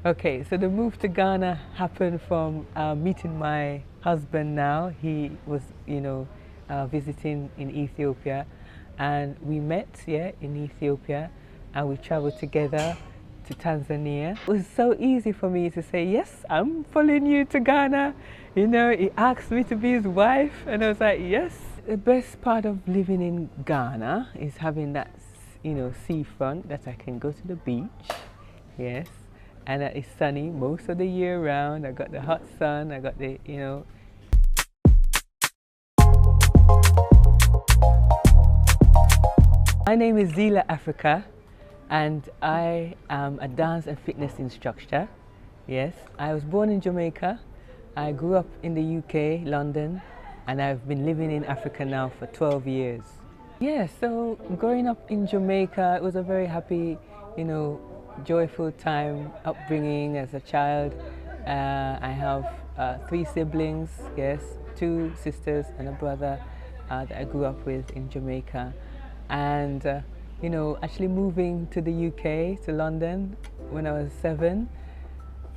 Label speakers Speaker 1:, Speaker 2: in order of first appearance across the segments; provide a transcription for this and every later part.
Speaker 1: Okay, so the move to Ghana happened from meeting my husband now. He was, visiting in Ethiopia, and we met, yeah, in Ethiopia, and we traveled together to Tanzania. It was so easy for me to say, yes, I'm following you to Ghana. He asked me to be his wife, and I was like, yes. The best part of living in Ghana is having that, seafront that I can go to the beach, yes, and it's sunny most of the year round. I got the hot sun, I got the. My name is Zila Africa, and I am a dance and fitness instructor. Yes, I was born in Jamaica. I grew up in the UK, London, and I've been living in Africa now for 12 years. Yeah, so growing up in Jamaica, it was a very happy, joyful time, upbringing as a child. I have 3 siblings, yes, 2 sisters and a brother that I grew up with in Jamaica. And, actually moving to the UK, to London, when I was 7,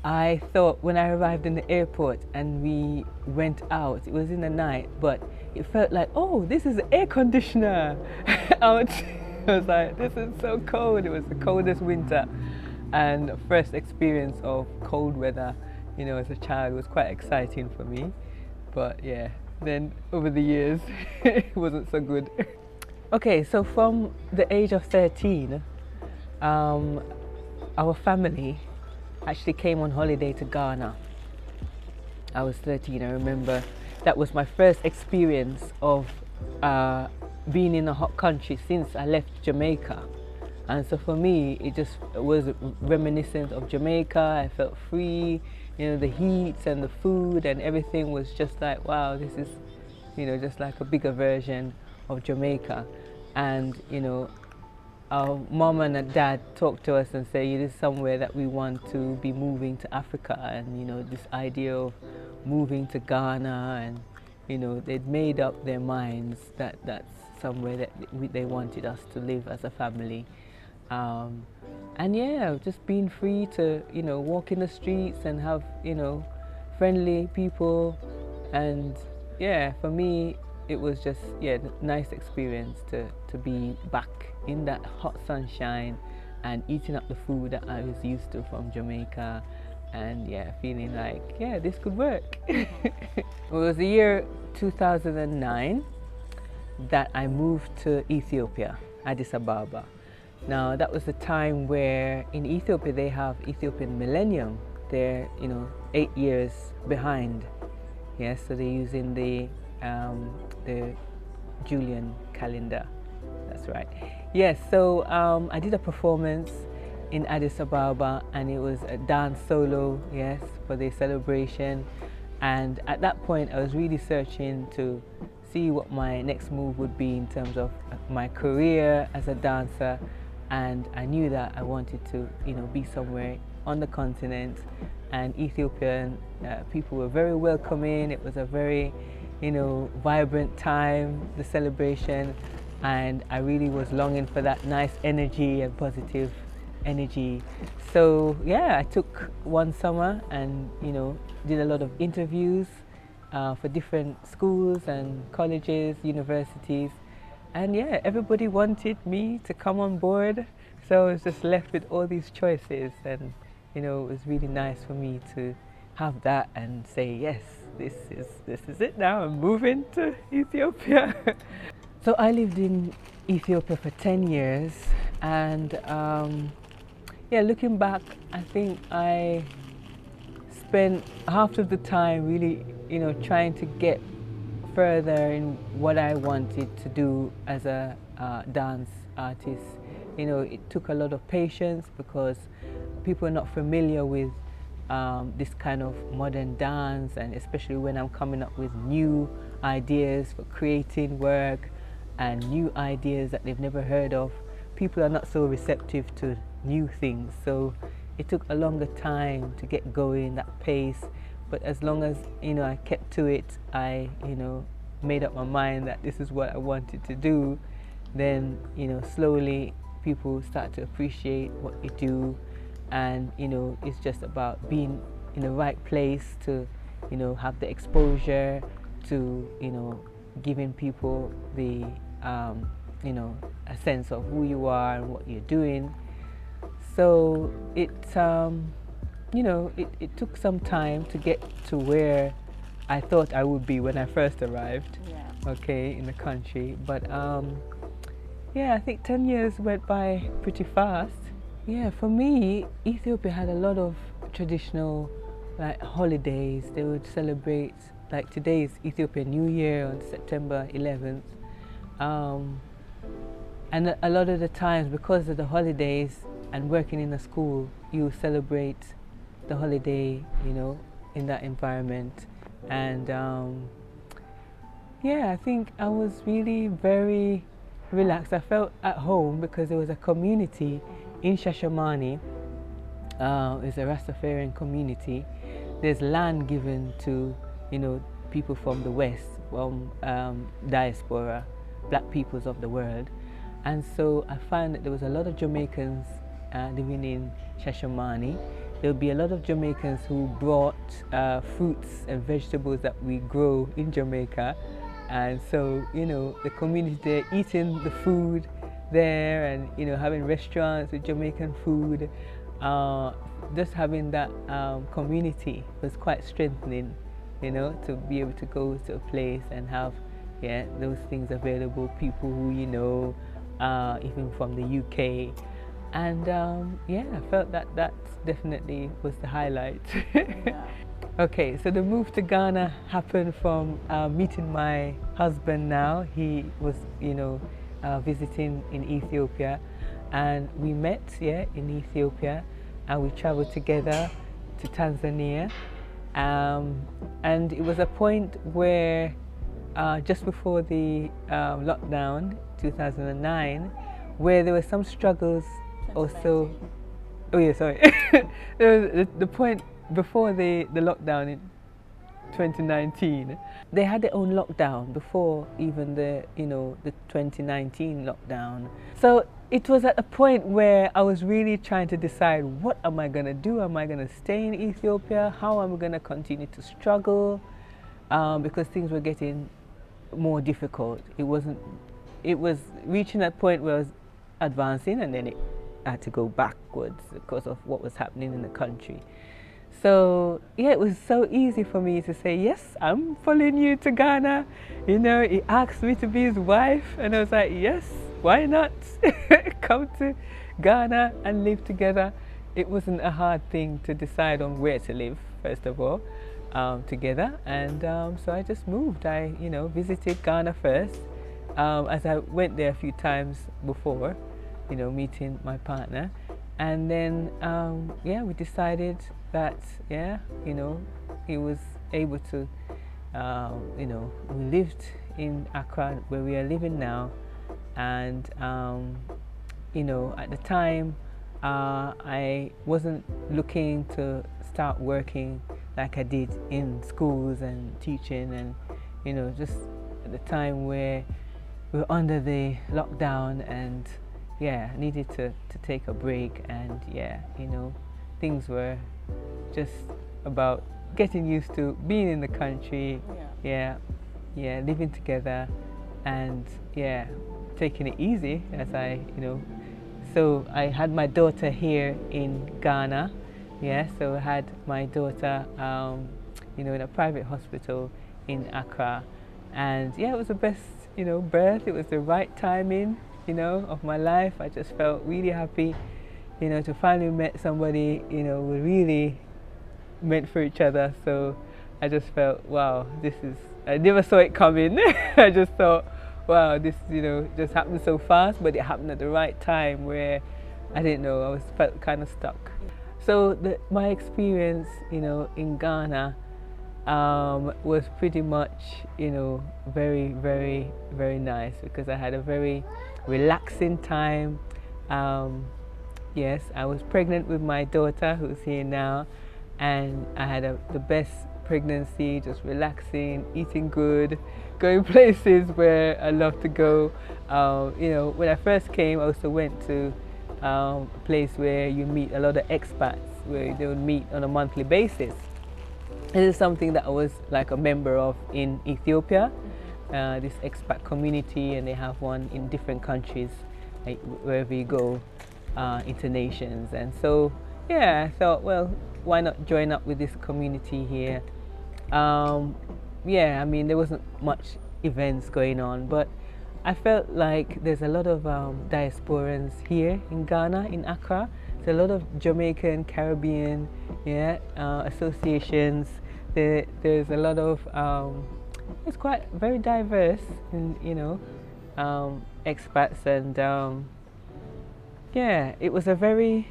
Speaker 1: I thought when I arrived in the airport and we went out, it was in the night, but it felt like, oh, this is air conditioner out. I was like, this is so cold. It was the coldest winter, and first experience of cold weather, as a child was quite exciting for me. But yeah, then over the years, it wasn't so good. Okay, so from the age of 13, our family actually came on holiday to Ghana. I was 13, I remember. That was my first experience of being in a hot country since I left Jamaica. And so for me, it just was reminiscent of Jamaica. I felt free, the heat and the food and everything was just like, wow, this is, just like a bigger version of Jamaica. And, our mom and dad talked to us and said, this is somewhere that we want to be moving to Africa, and this idea of moving to Ghana, and they'd made up their minds that that's somewhere that they wanted us to live as a family. And yeah, just being free to walk in the streets and have friendly people, and yeah, for me it was just a nice experience to be back in that hot sunshine and eating up the food that I was used to from Jamaica, and yeah, feeling like, yeah, this could work. It was the year 2009 that I moved to Ethiopia, Addis Ababa. Now that was the time where in Ethiopia they have Ethiopian Millennium. They're 8 years behind. Yes, so they're using the Julian calendar. That's right. Yes, so I did a performance in Addis Ababa, and it was a dance solo, yes, for the celebration. And at that point, I was really searching to see what my next move would be in terms of my career as a dancer. And I knew that I wanted to, be somewhere on the continent. And Ethiopian people were very welcoming. It was a very, vibrant time, the celebration. And I really was longing for that nice energy and positive energy. So yeah, I took one summer and did a lot of interviews for different schools and colleges, universities, and yeah, everybody wanted me to come on board. So I was just left with all these choices, and it was really nice for me to have that and say, yes, this is it now. I'm moving to Ethiopia. So I lived in Ethiopia for 10 years, and yeah, looking back, I think I spent half of the time really, trying to get further in what I wanted to do as a dance artist. It took a lot of patience because people are not familiar with this kind of modern dance, and especially when I'm coming up with new ideas for creating work and new ideas that they've never heard of. People are not so receptive to new things, so it took a longer time to get going, that pace. But as long as I kept to it, I made up my mind that this is what I wanted to do, then slowly people start to appreciate what you do, and it's just about being in the right place to have the exposure to giving people the a sense of who you are and what you're doing. So it it took some time to get to where I thought I would be when I first arrived. Okay, in the country, but yeah, I think 10 years went by pretty fast. Yeah, for me, Ethiopia had a lot of traditional like holidays. They would celebrate, like today is Ethiopian New Year on September 11th. And a lot of the times, because of the holidays and working in a school, you celebrate the holiday, in that environment. And yeah, I think I was really very relaxed. I felt at home because there was a community in Shashamane. It's a Rastafarian community. There's land given to people from the West, from diaspora, black peoples of the world. And so I found that there was a lot of Jamaicans living in Shashamane. There would be a lot of Jamaicans who brought fruits and vegetables that we grow in Jamaica. And so, the community there, eating the food there, and, having restaurants with Jamaican food, just having that community was quite strengthening, to be able to go to a place and have, those things available, people who even from the UK. And I felt that definitely was the highlight. Okay, so the move to Ghana happened from meeting my husband now. He was, visiting in Ethiopia, and we met, in Ethiopia, and we traveled together to Tanzania. And it was a point where, just before the lockdown, 2009, where there were some struggles also. Oh yeah, sorry. There was the point before the lockdown in 2019. They had their own lockdown before even the 2019 lockdown. So it was at a point where I was really trying to decide, what am I going to do? Am I going to stay in Ethiopia? How am I going to continue to struggle? Because things were getting more difficult. It was reaching that point where I was advancing, and then it had to go backwards because of what was happening in the country. So yeah, it was so easy for me to say, yes, I'm following you to Ghana. He asked me to be his wife, and I was like, yes, why not? Come to Ghana and live together. It wasn't a hard thing to decide on where to live, first of all, together. And so I just moved. I visited Ghana first, as I went there a few times before, meeting my partner. And then we decided that he was able to we lived in Accra, where we are living now. And at the time I wasn't looking to start working like I did in schools and teaching, and just at the time where we were under the lockdown, and needed to take a break. And things were just about getting used to being in the country, living together, and taking it easy, as I so I had my daughter here in Ghana. So I had my daughter in a private hospital in Accra, and it was the best birth. It was the right timing of my life. I just felt really happy to finally met somebody we really meant for each other. So I just felt, wow, I never saw it coming. I just thought, wow, this just happened so fast, but it happened at the right time where I didn't know, felt kind of stuck. So my experience in Ghana was pretty much very, very, very nice, because I had a very relaxing time. Yes, I was pregnant with my daughter, who's here now, and I had the best pregnancy, just relaxing, eating good, going places where I love to go. When I first came, I also went to place where you meet a lot of expats, where they would meet on a monthly basis. This is something that I was like a member of in Ethiopia, this expat community, and they have one in different countries, like wherever you go, into nations. And so, yeah, I thought, well, why not join up with this community here? Yeah, I mean, there wasn't much events going on, but I felt like there's a lot of diasporans here in Ghana, in Accra. There's a lot of Jamaican, Caribbean, associations. There's a lot of, it's quite very diverse, in, expats, and yeah, it was a very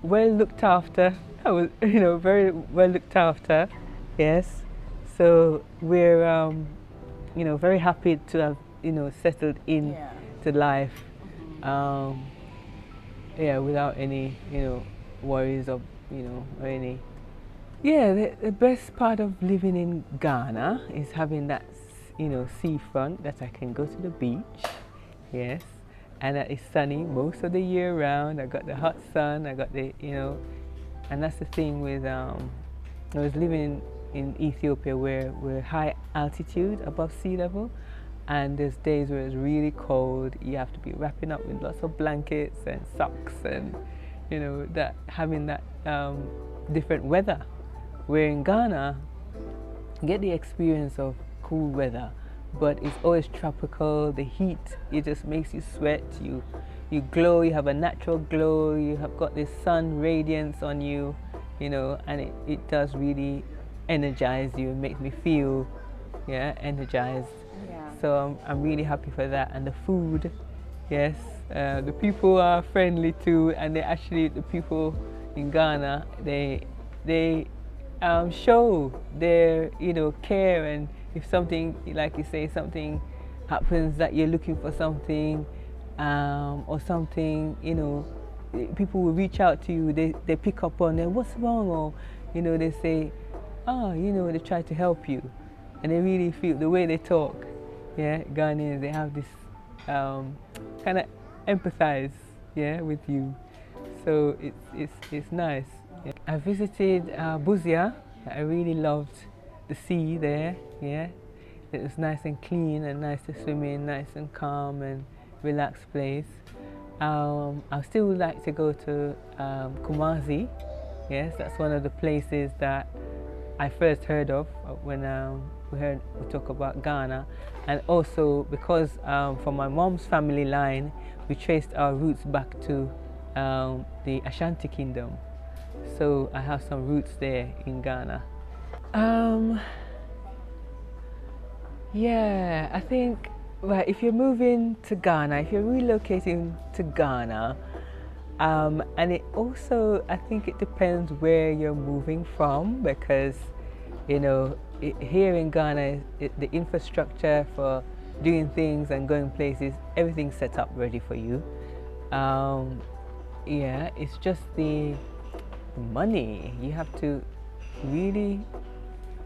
Speaker 1: well looked after. I was, very well looked after. Yes, so we're, very happy to have, settled in to life, without any, worries of, or any. Yeah, the best part of living in Ghana is having that, seafront, that I can go to the beach, yes, and that it's sunny most of the year round. I got the hot sun, I got the, and that's the thing with, I was living in Ethiopia where we're high altitude, above sea level, and there's days where it's really cold. You have to be wrapping up with lots of blankets and socks, and that having that different weather. Where in Ghana, you get the experience of cool weather, but it's always tropical. The heat, it just makes you sweat. You glow. You have a natural glow. You have got this sun radiance on you, and it does really energize you. It makes me feel, energized. So I'm really happy for that. And the food, yes, the people are friendly too, and they actually, the people in Ghana, they show their care. And if something, like you say, something happens that you're looking for something, or something, people will reach out to you. They pick up on it. What's wrong? Or they say, they try to help you, and they really feel the way they talk. Yeah, Ghanaians, they have this kind of empathize, with you. So it's nice. Yeah. I visited Buzia. I really loved the sea there. Yeah, it was nice and clean and nice to swim in, nice and calm and relaxed place. I still would like to go to Kumasi. Yes, that's one of the places that I first heard of when we talk about Ghana. And also because from my mom's family line, we traced our roots back to the Ashanti Kingdom. So I have some roots there in Ghana. Yeah, I think, right, if you're moving to Ghana, if you're relocating to Ghana, and it also, I think it depends where you're moving from, because here in Ghana, the infrastructure for doing things and going places, everything's set up ready for you. Yeah, it's just the money. You have to really,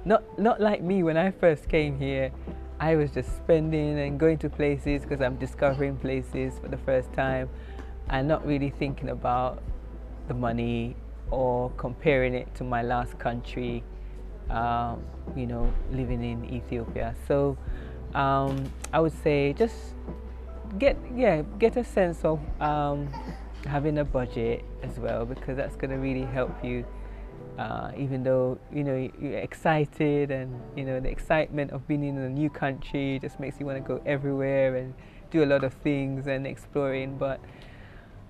Speaker 1: not like me when I first came here. I was just spending and going to places because I'm discovering places for the first time, and not really thinking about the money or comparing it to my last country, living in Ethiopia. So I would say just get a sense of having a budget as well, because that's going to really help you, even though you're excited, and the excitement of being in a new country just makes you want to go everywhere and do a lot of things and exploring. But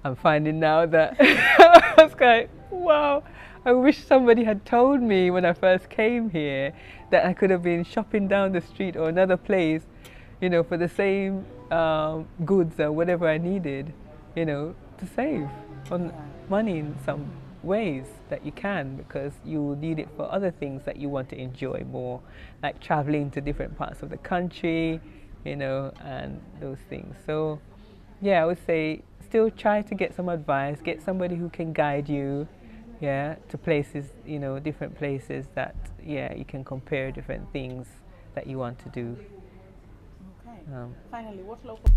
Speaker 1: I'm finding now that I was like, wow, I wish somebody had told me when I first came here that I could have been shopping down the street or another place, for the same goods or whatever I needed, to save on money in some ways that you can, because you will need it for other things that you want to enjoy more, like traveling to different parts of the country, and those things. So yeah, I would say still try to get some advice, get somebody who can guide you, to places, different places that, you can compare different things that you want to do. Okay. Finally, what local